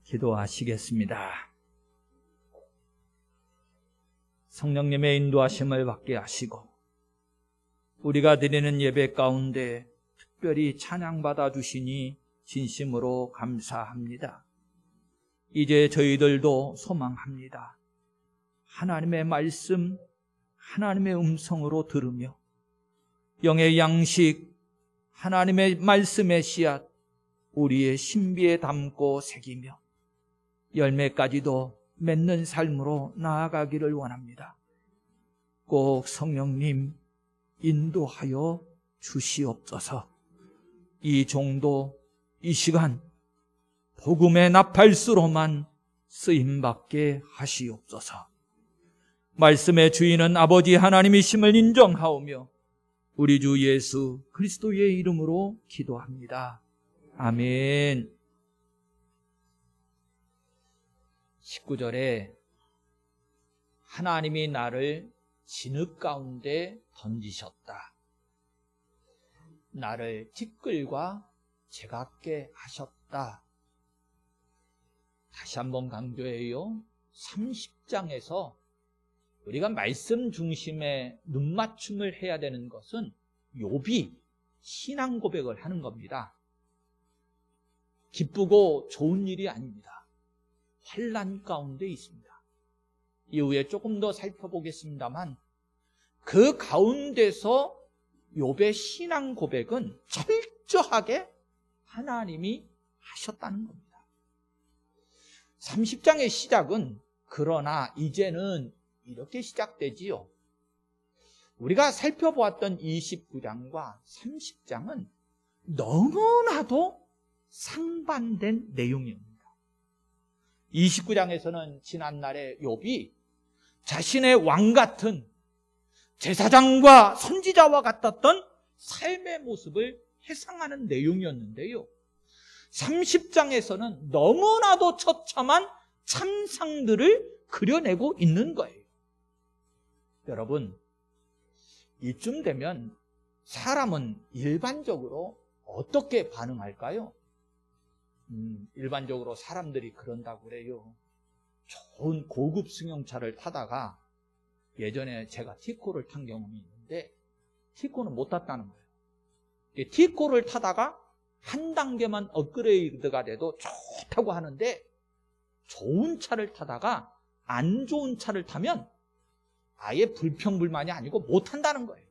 기도하시겠습니다. 성령님의 인도하심을 받게 하시고 우리가 드리는 예배 가운데 특별히 찬양받아 주시니 진심으로 감사합니다. 이제 저희들도 소망합니다. 하나님의 말씀, 하나님의 음성으로 들으며 영의 양식, 하나님의 말씀의 씨앗 우리의 신비에 담고 새기며 열매까지도 맺는 삶으로 나아가기를 원합니다. 꼭 성령님 인도하여 주시옵소서. 이 종도 이 시간 복음의 나팔수로만 쓰임받게 하시옵소서. 말씀의 주인은 아버지 하나님이심을 인정하오며 우리 주 예수 그리스도의 이름으로 기도합니다. 아멘. 19절에 하나님이 나를 진흙 가운데 던지셨다. 나를 티끌과 제각게 하셨다. 다시 한번 강조해요. 30장에서 우리가 말씀 중심의 눈맞춤을 해야 되는 것은 욥이 신앙 고백을 하는 겁니다. 기쁘고 좋은 일이 아닙니다. 환난 가운데 있습니다. 이후에 조금 더 살펴보겠습니다만 그 가운데서 욥의 신앙 고백은 철저하게 하나님이 하셨다는 겁니다. 30장의 시작은 그러나 이제는 이렇게 시작되지요. 우리가 살펴보았던 29장과 30장은 너무나도 상반된 내용입니다. 29장에서는 지난날에 욥이 자신의 왕같은 제사장과 선지자와 같았던 삶의 모습을 회상하는 내용이었는데요. 30장에서는 너무나도 처참한 참상들을 그려내고 있는 거예요. 여러분, 이쯤 되면 사람은 일반적으로 어떻게 반응할까요? 일반적으로 사람들이 그런다고 그래요. 좋은 고급 승용차를 타다가 예전에 제가 티코를 탄 경험이 있는데 티코는 못 탔다는 거예요. 티코를 타다가 한 단계만 업그레이드가 돼도 좋다고 하는데 좋은 차를 타다가 안 좋은 차를 타면 아예 불평불만이 아니고 못 탄다는 거예요.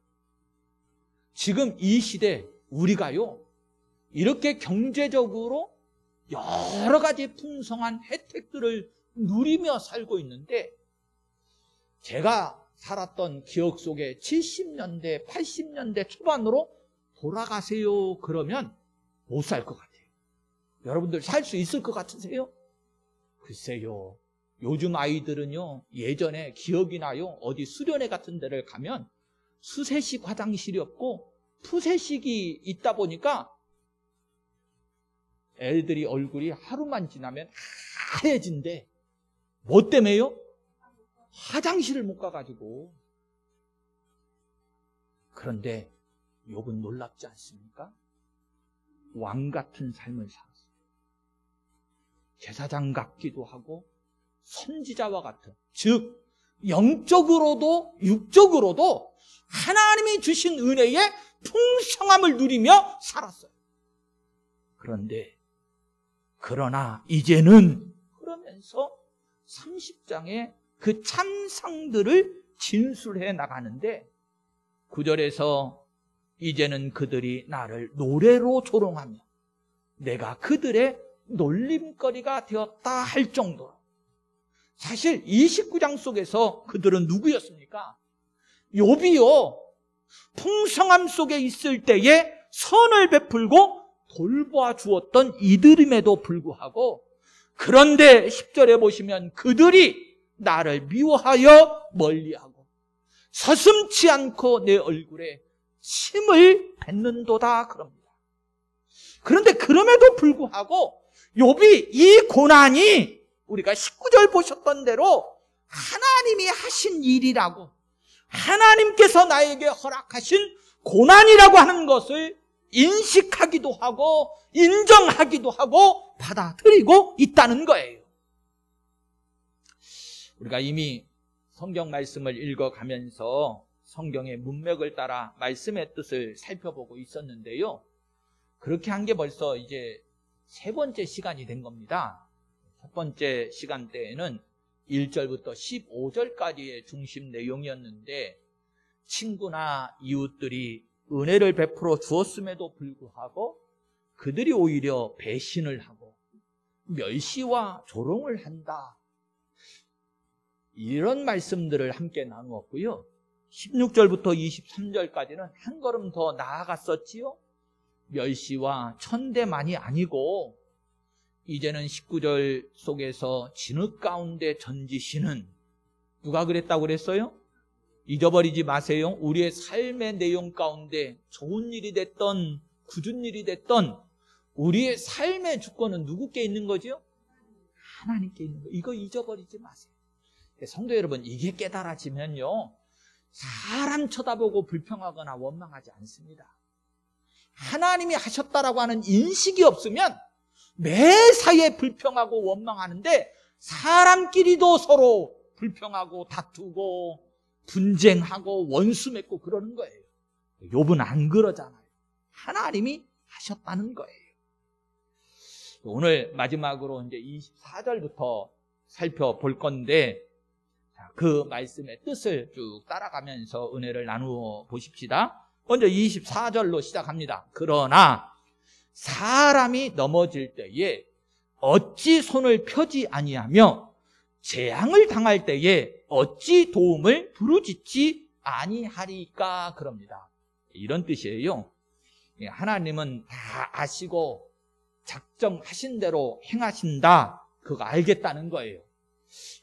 지금 이 시대 우리가요 이렇게 경제적으로 여러 가지 풍성한 혜택들을 누리며 살고 있는데 제가 살았던 기억 속에 70년대, 80년대 초반으로 돌아가세요 그러면 못 살 것 같아요. 여러분들 살 수 있을 것 같으세요? 글쎄요. 요즘 아이들은요 예전에 기억이 나요. 어디 수련회 같은 데를 가면 수세식 화장실이 없고 푸세식이 있다 보니까 애들이 얼굴이 하루만 지나면 하얘진대. 뭐 때문에요? 화장실을 못 가가지고. 그런데 욥은 놀랍지 않습니까? 왕 같은 삶을 살았어요. 제사장 같기도 하고 선지자와 같은, 즉 영적으로도 육적으로도 하나님이 주신 은혜의 풍성함을 누리며 살았어요. 그러나 이제는 그러면서 30장에 그 참상들을 진술해 나가는데 9절에서 이제는 그들이 나를 노래로 조롱하며 내가 그들의 놀림거리가 되었다 할 정도로. 사실 29장 속에서 그들은 누구였습니까? 욥이요 풍성함 속에 있을 때에 선을 베풀고 돌보아 주었던 이들임에도 불구하고, 그런데 10절에 보시면 그들이 나를 미워하여 멀리하고 서슴지 않고 내 얼굴에 침을 뱉는도다 그럽니다. 그런데 그럼에도 불구하고 욥이 이 고난이 우리가 19절 보셨던 대로 하나님이 하신 일이라고, 하나님께서 나에게 허락하신 고난이라고 하는 것을 인식하기도 하고 인정하기도 하고 받아들이고 있다는 거예요. 우리가 이미 성경 말씀을 읽어가면서 성경의 문맥을 따라 말씀의 뜻을 살펴보고 있었는데요. 그렇게 한 게 벌써 이제 세 번째 시간이 된 겁니다. 첫 번째 시간 때에는 1절부터 15절까지의 중심 내용이었는데 친구나 이웃들이 은혜를 베풀어 주었음에도 불구하고 그들이 오히려 배신을 하고 멸시와 조롱을 한다. 이런 말씀들을 함께 나누었고요. 16절부터 23절까지는 한 걸음 더 나아갔었지요. 멸시와 천대만이 아니고 이제는 19절 속에서 진흙 가운데 던지시는, 누가 그랬다고 그랬어요? 잊어버리지 마세요. 우리의 삶의 내용 가운데 좋은 일이 됐던 굳은 일이 됐던 우리의 삶의 주권은 누구께 있는 거죠? 하나님께 있는 거예요. 이거 잊어버리지 마세요. 성도 여러분, 이게 깨달아지면요, 사람 쳐다보고 불평하거나 원망하지 않습니다. 하나님이 하셨다라고 하는 인식이 없으면 매사에 불평하고 원망하는데 사람끼리도 서로 불평하고 다투고 분쟁하고 원수 맺고 그러는 거예요. 욥은 안 그러잖아요. 하나님이 하셨다는 거예요. 오늘 마지막으로 이제 24절부터 살펴볼 건데, 그 말씀의 뜻을 쭉 따라가면서 은혜를 나누어 보십시다. 먼저 24절로 시작합니다. 그러나 사람이 넘어질 때에 어찌 손을 펴지 아니하며 재앙을 당할 때에 어찌 도움을 부르짖지 아니하리까, 그럽니다. 이런 뜻이에요. 하나님은 다 아시고 작정하신 대로 행하신다, 그거 알겠다는 거예요.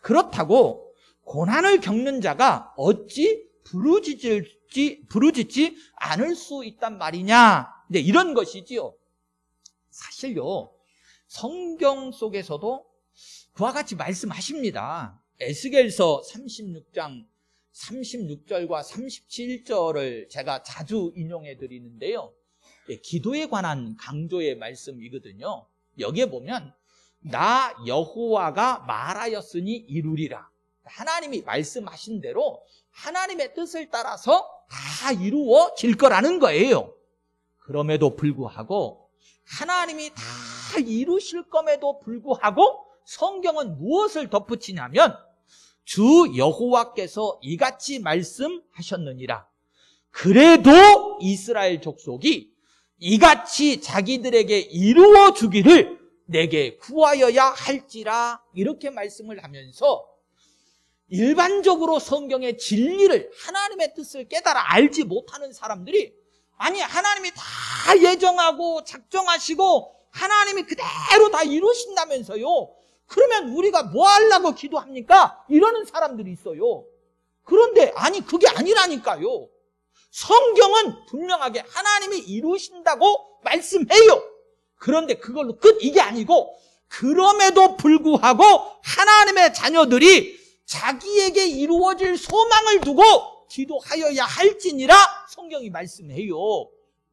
그렇다고 고난을 겪는 자가 어찌 부르짖지 않을 수 있단 말이냐, 네, 이런 것이지요. 사실요, 성경 속에서도 그와 같이 말씀하십니다. 에스겔서 36장 36절과 37절을 제가 자주 인용해 드리는데요, 기도에 관한 강조의 말씀이거든요. 여기에 보면 나 여호와가 말하였으니 이루리라, 하나님이 말씀하신 대로 하나님의 뜻을 따라서 다 이루어질 거라는 거예요. 그럼에도 불구하고 하나님이 다 이루실 것에도 불구하고 성경은 무엇을 덧붙이냐면 주 여호와께서 이같이 말씀하셨느니라. 그래도 이스라엘 족속이 이같이 자기들에게 이루어 주기를 내게 구하여야 할지라, 이렇게 말씀을 하면서 일반적으로 성경의 진리를, 하나님의 뜻을 깨달아 알지 못하는 사람들이, 아니 하나님이 다 예정하고 작정하시고 하나님이 그대로 다 이루신다면서요, 그러면 우리가 뭐 하려고 기도합니까? 이러는 사람들이 있어요. 그런데 아니 그게 아니라니까요. 성경은 분명하게 하나님이 이루신다고 말씀해요. 그런데 그걸로 끝, 이게 아니고 그럼에도 불구하고 하나님의 자녀들이 자기에게 이루어질 소망을 두고 기도하여야 할지니라 성경이 말씀해요.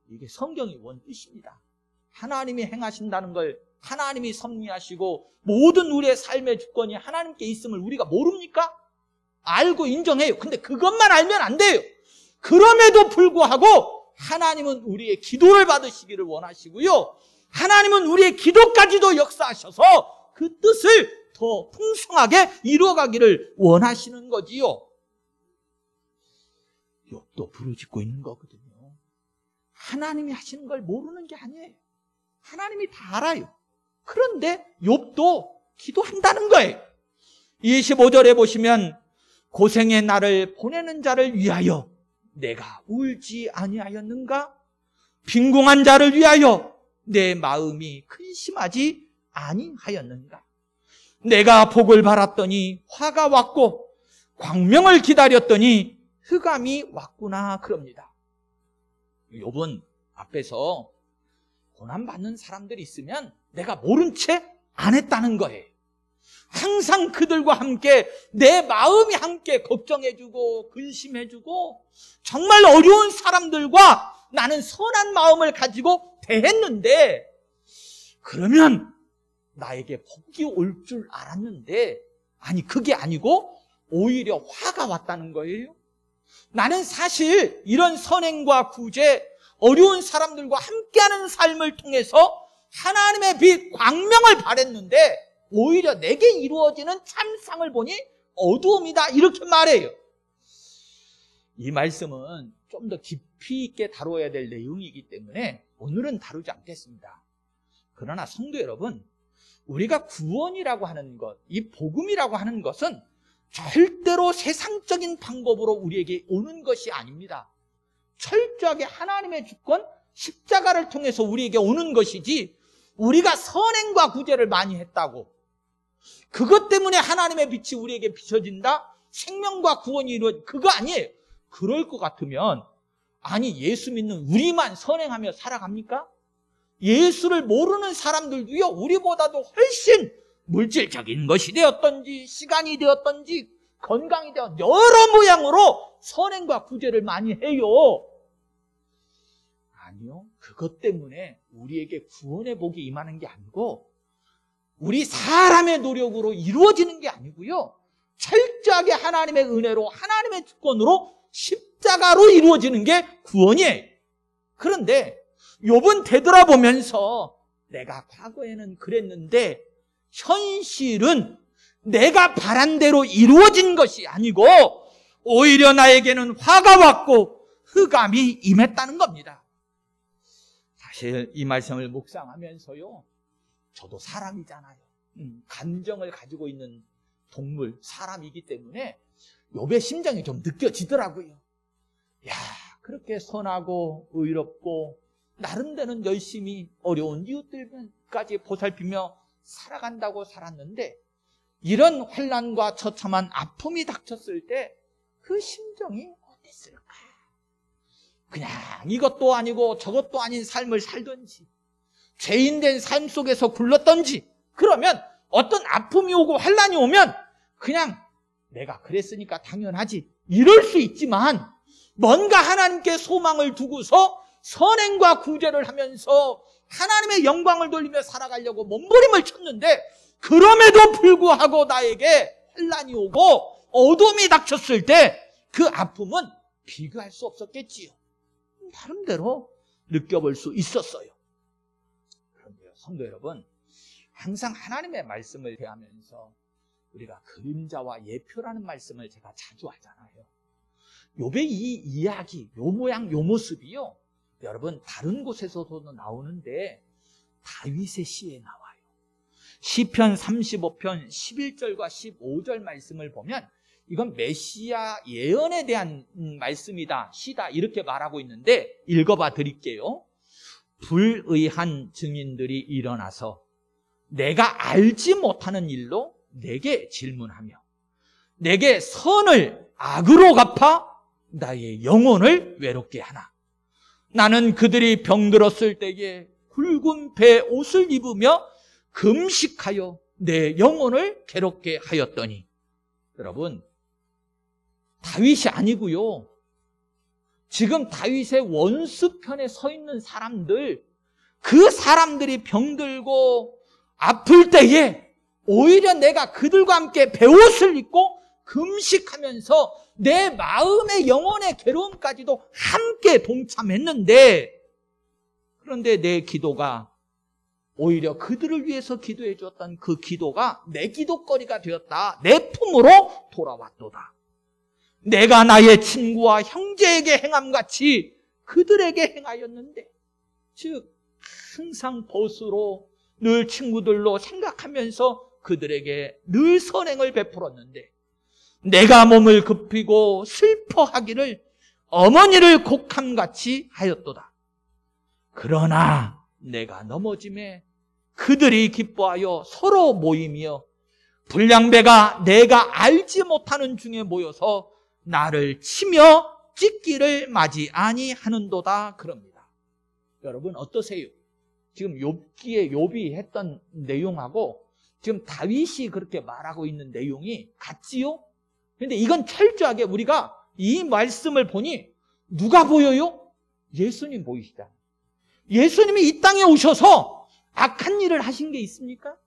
이게 성경의 원뜻입니다. 하나님이 행하신다는 걸, 하나님이 섭리하시고 모든 우리의 삶의 주권이 하나님께 있음을 우리가 모릅니까? 알고 인정해요. 근데 그것만 알면 안 돼요. 그럼에도 불구하고 하나님은 우리의 기도를 받으시기를 원하시고요, 하나님은 우리의 기도까지도 역사하셔서 그 뜻을 더 풍성하게 이루어가기를 원하시는 거지요. 욥도 부르짖고 있는 거거든요. 하나님이 하시는 걸 모르는 게 아니에요. 하나님이 다 알아요. 그런데 욥도 기도한다는 거예요. 25절에 보시면 고생의 나를 보내는 자를 위하여 내가 울지 아니하였는가? 빈궁한 자를 위하여 내 마음이 근심하지 아니하였는가? 내가 복을 바랐더니 화가 왔고 광명을 기다렸더니 흑암이 왔구나, 그럽니다. 욥은 앞에서 고난받는 사람들이 있으면 내가 모른 채 안 했다는 거예요. 항상 그들과 함께 내 마음이 함께 걱정해주고 근심해주고 정말 어려운 사람들과 나는 선한 마음을 가지고 대했는데, 그러면 나에게 복이 올 줄 알았는데, 아니 그게 아니고 오히려 화가 왔다는 거예요. 나는 사실 이런 선행과 구제, 어려운 사람들과 함께하는 삶을 통해서 하나님의 빛, 광명을 바랬는데 오히려 내게 이루어지는 참상을 보니 어두움이다, 이렇게 말해요. 이 말씀은 좀 더 깊이 있게 다뤄야 될 내용이기 때문에 오늘은 다루지 않겠습니다. 그러나 성도 여러분, 우리가 구원이라고 하는 것, 이 복음이라고 하는 것은 절대로 세상적인 방법으로 우리에게 오는 것이 아닙니다. 철저하게 하나님의 주권, 십자가를 통해서 우리에게 오는 것이지, 우리가 선행과 구제를 많이 했다고 그것 때문에 하나님의 빛이 우리에게 비춰진다, 생명과 구원이 이루어진, 그거 아니에요. 그럴 것 같으면, 아니 예수 믿는 우리만 선행하며 살아갑니까? 예수를 모르는 사람들도요, 우리보다도 훨씬 물질적인 것이 되었던지, 시간이 되었던지, 건강이 되었, 여러 모양으로 선행과 구제를 많이 해요. 아니요, 그것 때문에 우리에게 구원의 복이 임하는 게 아니고, 우리 사람의 노력으로 이루어지는 게 아니고요, 철저하게 하나님의 은혜로, 하나님의 주권으로, 십자가로 이루어지는 게 구원이에요. 그런데 욥은 되돌아보면서 내가 과거에는 그랬는데 현실은 내가 바란 대로 이루어진 것이 아니고 오히려 나에게는 화가 왔고 흑암이 임했다는 겁니다. 사실 이 말씀을 묵상하면서요, 저도 사람이잖아요. 감정을 가지고 있는 동물, 사람이기 때문에 욥의 심정이 좀 느껴지더라고요. 야, 그렇게 선하고 의롭고 나름대로는 열심히 어려운 이웃들까지 보살피며 살아간다고 살았는데, 이런 환난과 처참한 아픔이 닥쳤을 때 그 심정이 어땠을까? 그냥 이것도 아니고 저것도 아닌 삶을 살던지, 죄인된 삶 속에서 굴렀던지, 그러면 어떤 아픔이 오고 환난이 오면 그냥 내가 그랬으니까 당연하지, 이럴 수 있지만, 뭔가 하나님께 소망을 두고서 선행과 구제를 하면서 하나님의 영광을 돌리며 살아가려고 몸부림을 쳤는데, 그럼에도 불구하고 나에게 환난이 오고 어둠이 닥쳤을 때 그 아픔은 비교할 수 없었겠지요. 나름대로 느껴볼 수 있었어요. 그런데요, 성도 여러분, 항상 하나님의 말씀을 대하면서 우리가 그림자와 예표라는 말씀을 제가 자주 하잖아요. 욥의 이 이야기, 요 모양, 요 모습이요, 여러분 다른 곳에서도 나오는데 다윗의 시에 나와요. 시편 35편 11절과 15절 말씀을 보면 이건 메시아 예언에 대한 말씀이다, 시다, 이렇게 말하고 있는데 읽어봐 드릴게요. 불의한 증인들이 일어나서 내가 알지 못하는 일로 내게 질문하며 내게 선을 악으로 갚아 나의 영혼을 외롭게 하나. 나는 그들이 병들었을 때에 굵은 배 옷을 입으며 금식하여 내 영혼을 괴롭게 하였더니. 여러분, 다윗이 아니고요, 지금 다윗의 원수편에 서 있는 사람들, 그 사람들이 병들고 아플 때에 오히려 내가 그들과 함께 베옷을 입고 금식하면서 내 마음의 영혼의 괴로움까지도 함께 동참했는데, 그런데 내 기도가 오히려 그들을 위해서 기도해 주었던 그 기도가 내 기도거리가 되었다, 내 품으로 돌아왔도다. 내가 나의 친구와 형제에게 행함같이 그들에게 행하였는데, 즉 항상 벗으로 늘 친구들로 생각하면서 그들에게 늘 선행을 베풀었는데, 내가 몸을 굽히고 슬퍼하기를 어머니를 곡함같이 하였도다. 그러나 내가 넘어짐에 그들이 기뻐하여 서로 모이며 불량배가 내가 알지 못하는 중에 모여서 나를 치며 찢기를 맞이 아니하는도다. 그럽니다. 여러분 어떠세요? 지금 욥기에 욥이 했던 내용하고 지금 다윗이 그렇게 말하고 있는 내용이 같지요? 그런데 이건 철저하게 우리가 이 말씀을 보니 누가 보여요? 예수님 보이시잖아요. 예수님이 이 땅에 오셔서 악한 일을 하신 게 있습니까?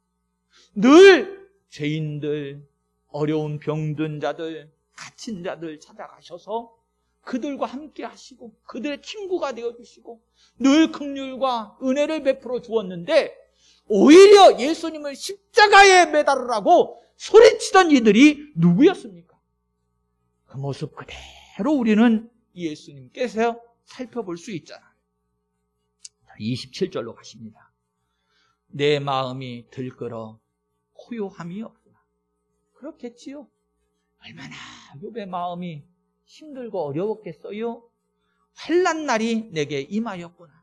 늘 죄인들, 어려운 병든 자들, 갇힌 자들 찾아가셔서 그들과 함께 하시고 그들의 친구가 되어주시고 늘 긍휼과 은혜를 베풀어 주었는데, 오히려 예수님을 십자가에 매달으라고 소리치던 이들이 누구였습니까? 그 모습 그대로 우리는 예수님께서 살펴볼 수 있잖아요. 27절로 가십니다. 내 마음이 들끓어 고요함이 없구나. 그렇겠지요. 얼마나 욥의 마음이 힘들고 어려웠겠어요. 환난 날이 내게 임하였구나.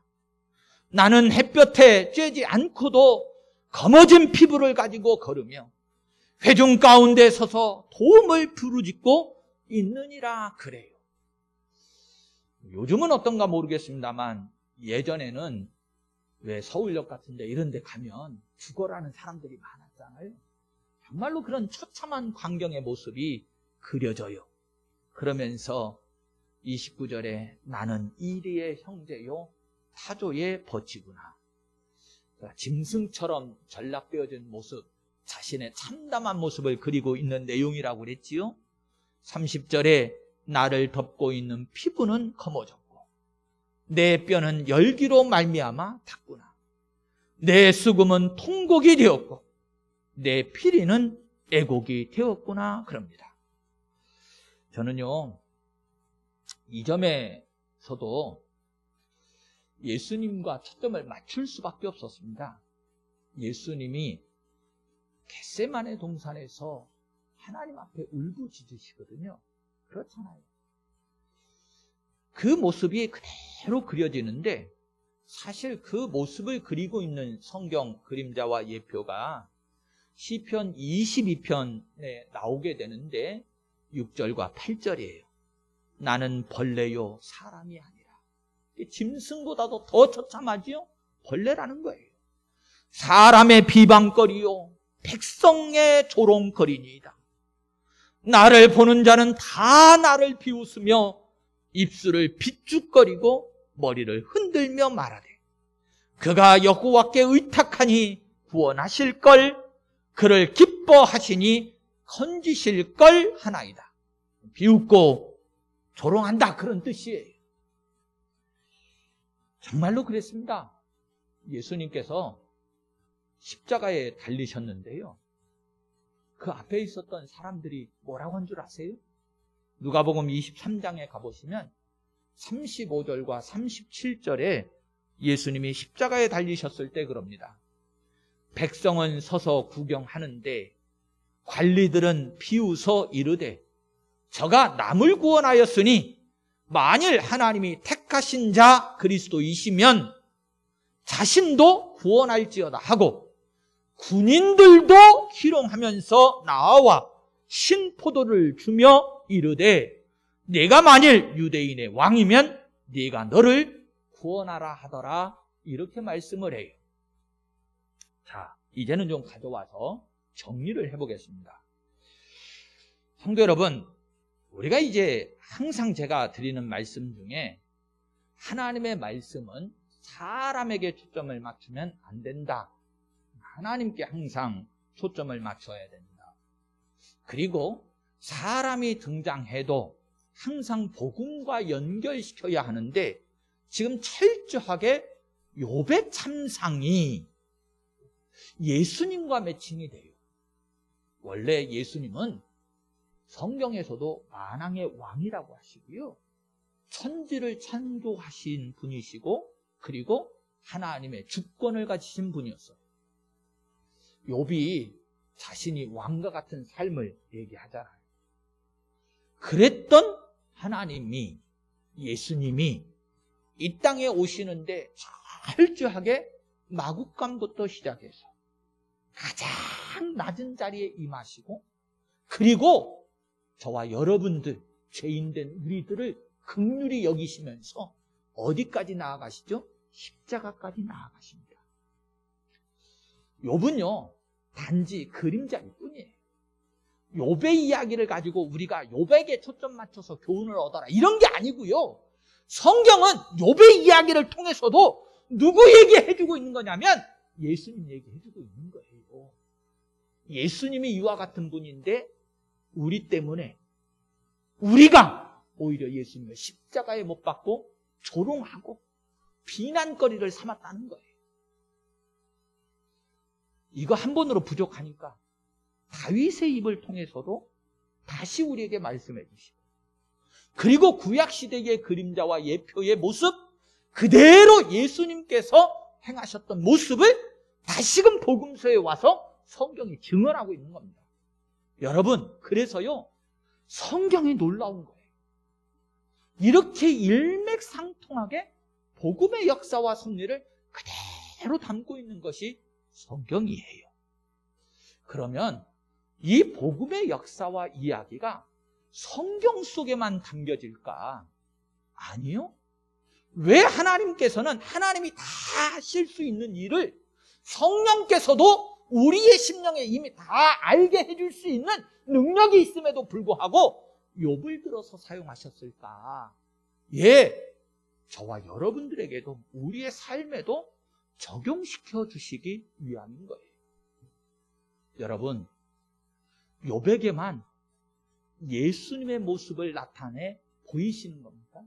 나는 햇볕에 쬐지 않고도 검어진 피부를 가지고 걸으며 회중 가운데 서서 도움을 부르짖고 있느니라 그래요. 요즘은 어떤가 모르겠습니다만 예전에는 왜 서울역 같은데 이런 데 가면 죽어라는 사람들이 많았잖아요. 정말로 그런 처참한 광경의 모습이 그려져요. 그러면서 29절에 나는 이리의 형제요 타조의 버치구나. 짐승처럼 전락되어진 모습, 자신의 참담한 모습을 그리고 있는 내용이라고 그랬지요. 30절에 나를 덮고 있는 피부는 검어졌고 내 뼈는 열기로 말미암아 탔구나. 내 수금은 통곡이 되었고 내 피리는 애곡이 되었구나 그럽니다. 저는요, 이 점에서도 예수님과 초점을 맞출 수밖에 없었습니다. 예수님이 겟세마네 동산에서 하나님 앞에 울부짖으시거든요. 그렇잖아요. 그 모습이 그대로 그려지는데, 사실 그 모습을 그리고 있는 성경 그림자와 예표가 시편 22편에 나오게 되는데 6절과 8절이에요. 나는 벌레요 사람이 아니라. 짐승보다도 더 처참하지요? 벌레라는 거예요. 사람의 비방거리요 백성의 조롱거리니이다. 나를 보는 자는 다 나를 비웃으며 입술을 비죽거리고 머리를 흔들며 말하되 그가 여호와께 의탁하니 구원하실걸, 그를 기뻐하시니 건지실걸 하나이다. 비웃고 조롱한다, 그런 뜻이에요. 정말로 그랬습니다. 예수님께서 십자가에 달리셨는데요, 그 앞에 있었던 사람들이 뭐라고 한 줄 아세요? 누가복음 23장에 가보시면 35절과 37절에 예수님이 십자가에 달리셨을 때 그럽니다. 백성은 서서 구경하는데 관리들은 비웃어 이르되 저가 남을 구원하였으니 만일 하나님이 택하신 자 그리스도이시면 자신도 구원할지어다 하고 군인들도 희롱하면서 나와 신포도를 주며 이르되 내가 만일 유대인의 왕이면 네가 너를 구원하라 하더라, 이렇게 말씀을 해요. 자, 이제는 좀 가져와서 정리를 해보겠습니다. 성도 여러분, 우리가 이제 항상 제가 드리는 말씀 중에 하나님의 말씀은 사람에게 초점을 맞추면 안 된다. 하나님께 항상 초점을 맞춰야 된다. 그리고 사람이 등장해도 항상 복음과 연결시켜야 하는데, 지금 철저하게 욥의 참상이 예수님과 매칭이 돼요. 원래 예수님은 성경에서도 만왕의 왕이라고 하시고요, 천지를 창조하신 분이시고 그리고 하나님의 주권을 가지신 분이었어요. 욥이 자신이 왕과 같은 삶을 얘기하잖아요. 그랬던 하나님이, 예수님이 이 땅에 오시는데 철저하게 마국간부터 시작해서 가장 낮은 자리에 임하시고, 그리고 저와 여러분들 죄인된 우리들을 긍휼히 여기시면서 어디까지 나아가시죠? 십자가까지 나아가십니다. 욥은요 단지 그림자일 뿐이에요. 욥의 이야기를 가지고 우리가 욥에게 초점 맞춰서 교훈을 얻어라 이런 게 아니고요, 성경은 욥의 이야기를 통해서도 누구 얘기해주고 있는 거냐면 예수님 얘기해주고 있는 거예요. 예수님이 이와 같은 분인데 우리 때문에 우리가 오히려 예수님을 십자가에 못 박고 조롱하고 비난거리를 삼았다는 거예요. 이거 한 번으로 부족하니까 다윗의 입을 통해서도 다시 우리에게 말씀해 주시고, 그리고 구약시대의 그림자와 예표의 모습 그대로 예수님께서 행하셨던 모습을 다시금 복음서에 와서 성경이 증언하고 있는 겁니다. 여러분, 그래서요, 성경이 놀라운 거예요. 이렇게 일맥상통하게 복음의 역사와 섭리를 그대로 담고 있는 것이 성경이에요. 그러면 이 복음의 역사와 이야기가 성경 속에만 담겨질까? 아니요. 왜 하나님께서는 하나님이 다 하실 수 있는 일을 성령께서도 우리의 심령에 이미 다 알게 해줄 수 있는 능력이 있음에도 불구하고 욥을 들어서 사용하셨을까? 예, 저와 여러분들에게도 우리의 삶에도 적용시켜 주시기 위함인 거예요. 여러분, 욥에게만 예수님의 모습을 나타내 보이시는 겁니까?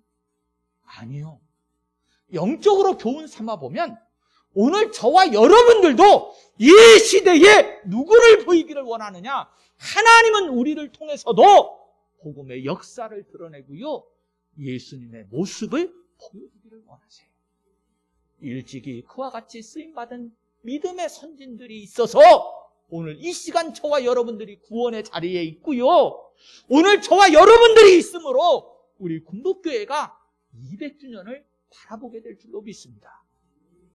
아니요. 영적으로 교훈 삼아 보면 오늘 저와 여러분들도 이 시대에 누구를 보이기를 원하느냐? 하나님은 우리를 통해서도 복음의 역사를 드러내고요, 예수님의 모습을 보여주기를 원하세요. 일찍이 그와 같이 쓰임받은 믿음의 선진들이 있어서 오늘 이 시간 저와 여러분들이 구원의 자리에 있고요, 오늘 저와 여러분들이 있으므로 우리 군복교회가 200주년을 바라보게 될 줄로 믿습니다.